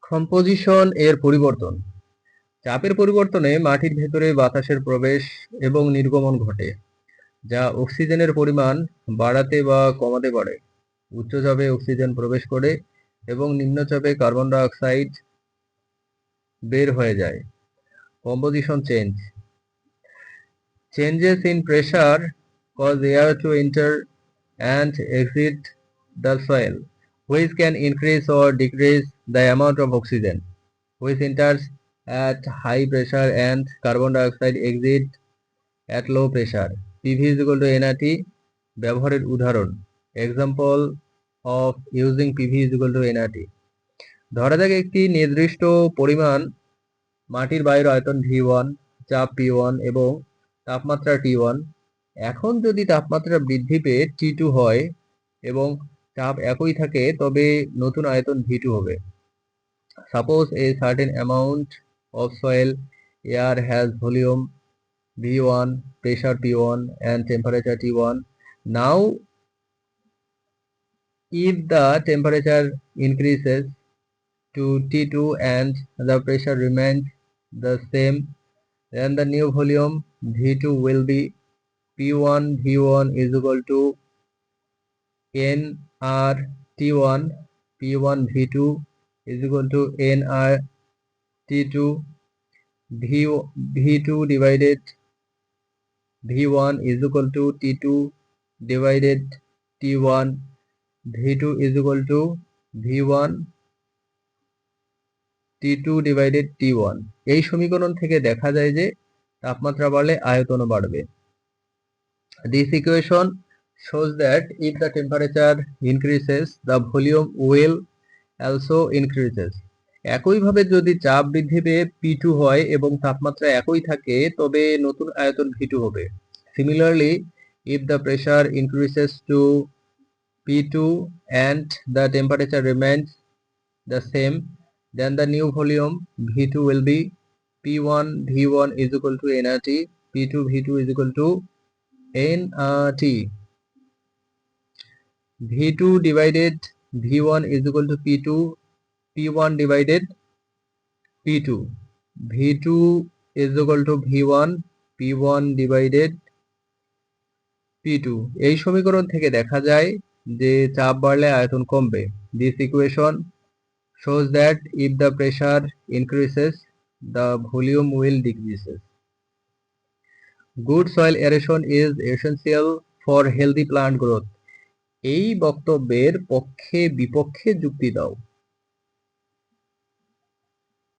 Composition এর পরিবর্তন। চাপের পরিবর্তনে মাটির ভেতরে বাতাসের প্রবেশ এবং নির্গমন ঘটে, যা অক্সিজেনের পরিমাণ বাড়াতে বা কমাতে পারে। উচ্চ চাপে অক্সিজেন প্রবেশ করে এবং নিম্ন চাপে কার্বন ডাই অক্সাইড বের হয়ে যায়। Composition change. Changes in pressure cause air to enter and exit the soil, which can increase or decrease the amount of oxygen which enters at high pressure and carbon dioxide exit at low pressure. PV is equal to nRT ব্যবহারের উদাহরণ। Example of using PV is equal to nRT. ধরা যাক একটি নির্দিষ্ট পরিমাণ মাটির বায়ুর আয়তন V1, চাপ P1 এবং তাপমাত্রা T1। এখন যদি তাপমাত্রা বৃদ্ধি পেয়ে T2 হয় এবং চাপ একই থাকে, তবে নতুন আয়তন V2 হবে। Suppose a certain amount of soil air has volume V1, pressure P1 and temperature T1. Now, if the temperature increases to T2 and the pressure remains the same, then the new volume V2 will be P1 V1 is equal to nR T1, P1 V2 is equal to nR T2, V2 divided V1 is equal to T2 divided T1, V2 is equal to V1 T2 divided T1। এই সমীকরণ থেকে দেখা যায় যে তাপমাত্রা বাড়লে আয়তনও বাড়বে। This equation shows that if the temperature increases, the volume will also increases. একইভাবে যদি চাপ বৃদ্ধি পেয়ে P2 হয় এবং তাপমাত্রা একই থাকে, তবে নতুন আয়তন V2 হবে। Similarly, if the pressure increases to P2 and the temperature remains the same, then the new volume V2 will be P1 V1 is equal to nRT, P2 V2 is equal to nRT. V2 divided V1 is equal to P2, P1 divided P2. V2 is equal to V1, P1 divided P2. এই সমীকরণ থেকে দেখা যায় যে চাপ বাড়লে আয়তন কমবে। This equation shows that if the pressure increases, the volume will decrease. Good soil aeration is essential for healthy plant growth. এই বক্তব্যের পক্ষে বিপক্ষে যুক্তি দাও।